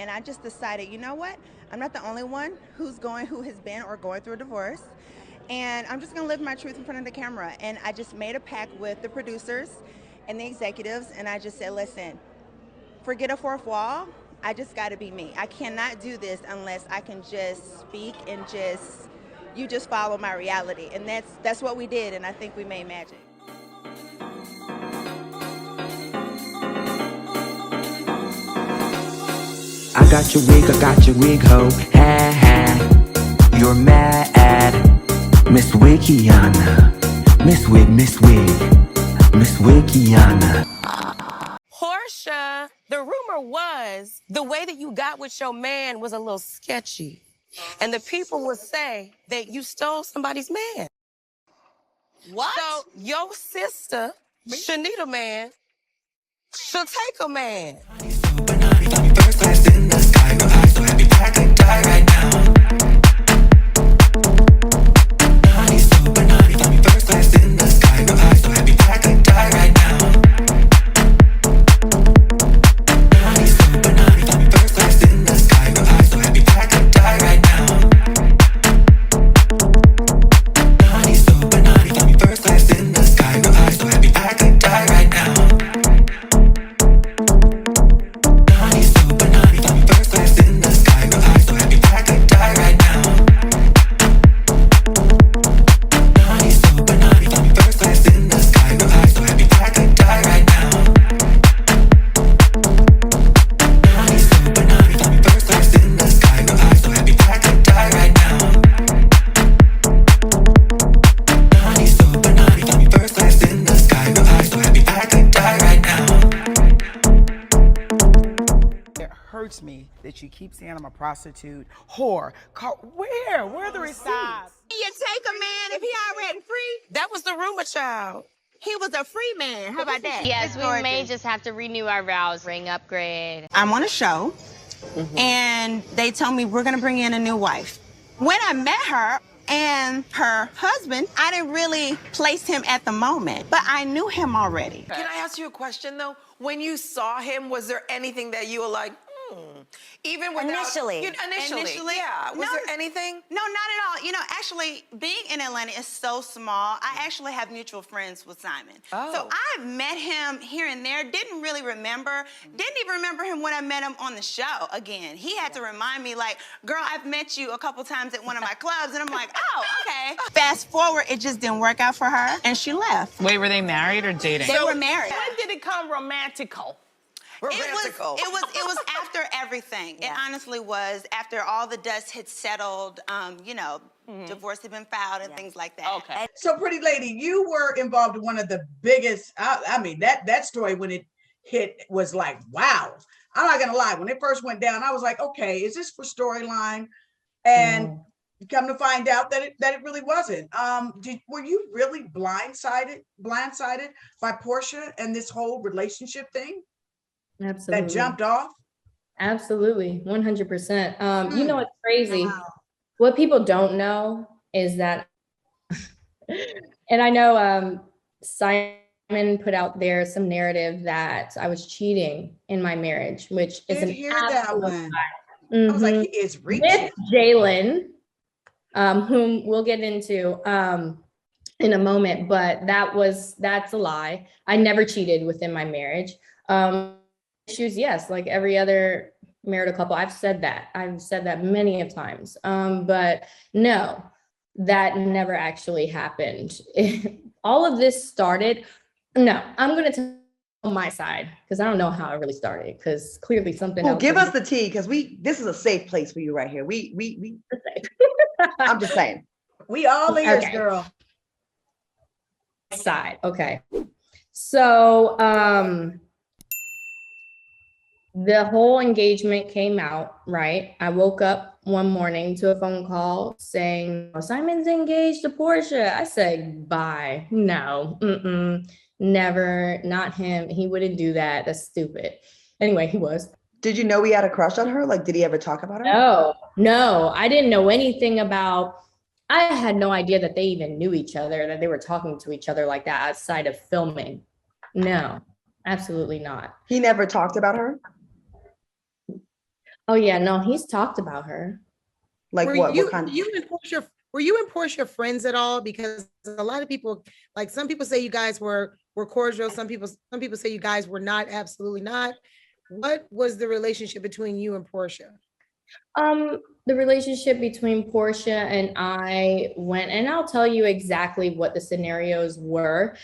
And I just decided, you know what? I'm not the only one who has been or going through a divorce. And I'm just going to live my truth in front of the camera. And I just made a pact with the producers and the executives. And I just said, listen, forget a fourth wall. I just got to be me. I cannot do this unless I can just speak and you just follow my reality. And that's what we did. And I think we made magic. I got your wig, ho. Ha ha. You're mad, Miss Wikiana. Miss Wikiana. Porsha, the rumor was the way that you got with your man was a little sketchy. And the people would say that you stole somebody's man. What? So your sister, Shanita man, she'll take a man. First class in the sky, your eyes so happy I could die right now. Naughty, super naughty, got me first class in the sky, your eyes so happy I could die right now. Naughty, super naughty, got me first class in the sky, your eyes so happy I could die right now. Naughty, super naughty, got me first class in the sky, your eyes so happy I could die right now. Me that you keep saying I'm a prostitute, whore. Where are the receipts? You take a man if he already free? That was the rumor, child. He was a free man. How about that? Yes, we may just have to renew our vows, ring upgrade. I'm on a show, and they told me we're going to bring in a new wife. When I met her and her husband, I didn't really place him at the moment, but I knew him already. Can I ask you a question, though? When you saw him, was there anything that you were like, even without... Initially, yeah. Was there anything? No, not at all. You know, actually, being in Atlanta is so small. I actually have mutual friends with Simon. Oh. So I've met him here and there, didn't really remember. Didn't even remember him when I met him on the show again. He had to remind me, like, girl, I've met you a couple times at one of my clubs. And I'm like, oh, okay. Fast forward, it just didn't work out for her, and she left. Wait, were they married or dating? They were married. When did it come romantical? It was after everything. Yeah. It honestly was after all the dust had settled. You know, divorce had been filed and things like that. Okay. So, pretty lady, you were involved in one of the biggest. I mean, that story when it hit was like, wow. I'm not gonna lie. When it first went down, I was like, okay, is this for storyline? And come to find out that it really wasn't. Were you really blindsided by Porsha and this whole relationship thing? Absolutely. That jumped off? Absolutely, 100%. You know what's crazy? Wow. What people don't know is that, and I know Simon put out there some narrative that I was cheating in my marriage, which is an absolute lie. I was like, he is reaching. With Jalen, whom we'll get into in a moment, but that's a lie. I never cheated within my marriage. Issues, yes, like every other marital couple. I've said that many of times. But no, that never actually happened. All of this started. No, I'm going to tell my side because I don't know how it really started because clearly something else. Give us the tea because this is a safe place for you right here. We I'm just saying. We all ears, girl. Side. Okay. So, the whole engagement came out, right? I woke up one morning to a phone call saying, Simon's engaged to Porsha. I said, bye. No, never, not him. He wouldn't do that. That's stupid. Anyway, he was. Did you know he had a crush on her? Like, did he ever talk about her? No, I didn't know anything about, I had no idea that they even knew each other, that they were talking to each other like that outside of filming. No, absolutely not. He never talked about her? Oh yeah, no, he's talked about her. Like Were what? you What kind? you and Portia were you and Portia friends at all? Because a lot of people, like some people say you guys were cordial, some people say you guys were not, absolutely not. What was the relationship between you and Portia? The relationship between Portia and I went, and I'll tell you exactly what the scenarios were.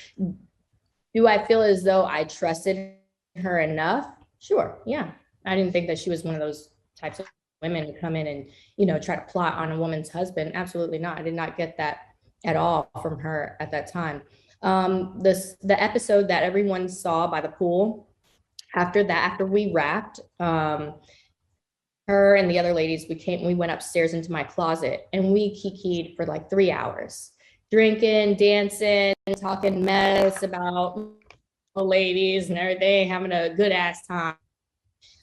Do I feel as though I trusted her enough? Sure, yeah. I didn't think that she was one of those types of women to come in and, you know, try to plot on a woman's husband. Absolutely not. I did not get that at all from her at that time. The episode that everyone saw by the pool, after we wrapped, her and the other ladies, we went upstairs into my closet and we kikied for like 3 hours, drinking, dancing, talking mess about the ladies and everything, having a good ass time.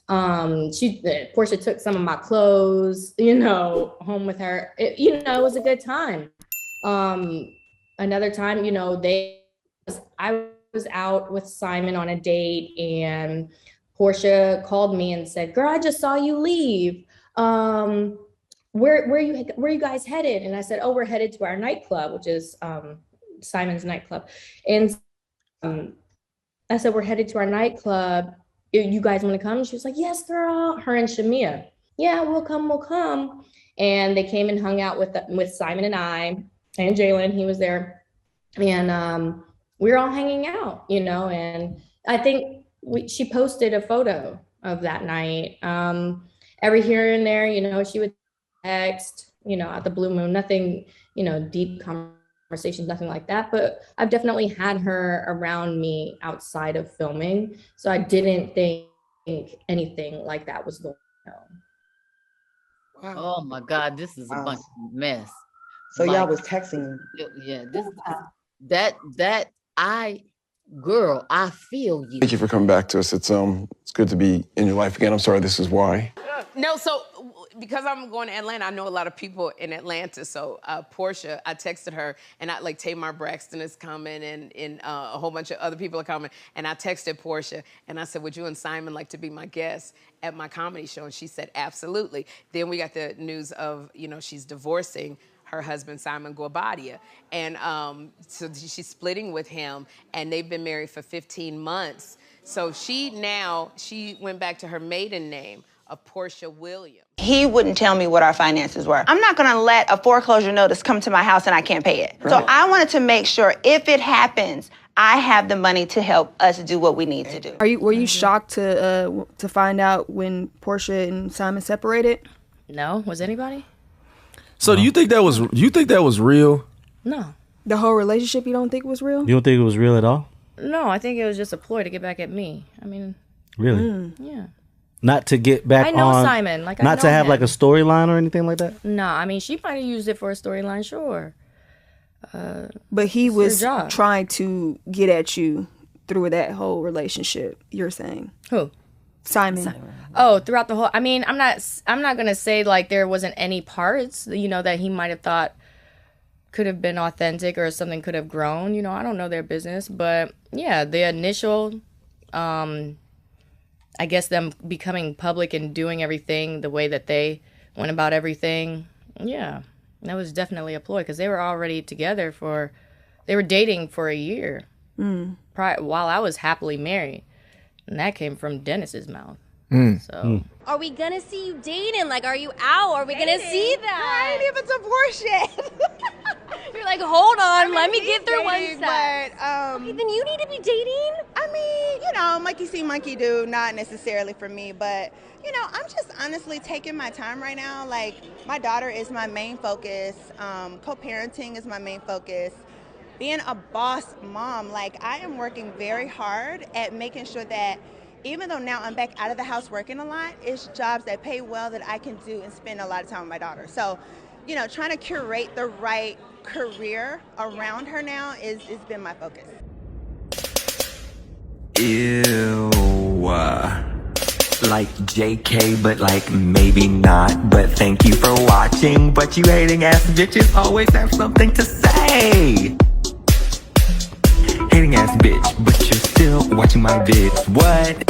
Portia took some of my clothes, you know, home with her. It was a good time. Another time, I was out with Simon on a date and Portia called me and said, "Girl, I just saw you leave. Where you guys headed?" And I said, "Oh, we're headed to our nightclub, which is Simon's nightclub." And I said, "We're headed to our nightclub. You guys want to come?" And she was like, "Yes, girl." Her and Shamia. "Yeah, we'll come." And they came and hung out with Simon and I and Jalen. He was there, and we were all hanging out, and I think she posted a photo of that night. Every here and there, she would text, at the blue moon, nothing, deep conversations, nothing like that. But I've definitely had her around me outside of filming. So I didn't think anything like that was going on. Oh my God, this is a bunch of mess. So y'all was texting. Yeah, girl, I feel you. Thank you for coming back to us. It's good to be in your life again. I'm sorry this is why. No, so because I'm going to Atlanta, I know a lot of people in Atlanta. So Porsha, I texted her, and Tamar Braxton is coming, and a whole bunch of other people are coming. And I texted Porsha, and I said, "Would you and Simon like to be my guests at my comedy show?" And she said, "Absolutely." Then we got the news of, she's divorcing her husband, Simon Guobadia. And so she's splitting with him, and they've been married for 15 months. So she went back to her maiden name of Porsha Williams. He wouldn't tell me what our finances were. I'm not gonna let a foreclosure notice come to my house and I can't pay it. Right. So I wanted to make sure if it happens, I have the money to help us do what we need to do. Were you shocked to find out when Porsha and Simon separated? No, was anybody? So do you think that was real? No. The whole relationship you don't think was real? You don't think it was real at all? No, I think it was just a ploy to get back at me. I mean, really? Yeah. Not to get back on. I know Simon. Not to have like a storyline or anything like that? No, I mean, she might have used it for a storyline, sure. But he was trying to get at you through that whole relationship, you're saying. Who? Simon. Oh, throughout the whole, I mean, I'm not gonna say like there wasn't any parts, that he might have thought could have been authentic or something could have grown. I don't know their business, but yeah, the initial, I guess them becoming public and doing everything the way that they went about everything. Yeah, that was definitely a ploy because they were already together they were dating for a year while I was happily married. And that came from Dennis's mouth. So, are we gonna see you dating? Like, are you out? Are we gonna see that? I ain't even divorced yet. You're like, hold on, let me get through dating, one set. But, okay, then you need to be dating. I mean, monkey see, monkey do, not necessarily for me, but, I'm just honestly taking my time right now. Like, my daughter is my main focus. Co-parenting is my main focus. Being a boss mom, like, I am working very hard at making sure that even though now I'm back out of the house working a lot, it's jobs that pay well that I can do and spend a lot of time with my daughter. So, trying to curate the right career around her now has been my focus. Ew. Like JK, but like maybe not. But thank you for watching. But you hating ass bitches always have something to say. Hating ass bitch, but you're still watching my vids. What?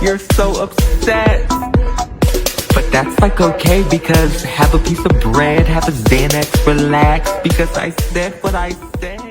You're so upset. But that's like okay, because have a piece of bread, have a Xanax, relax, because I said what I said.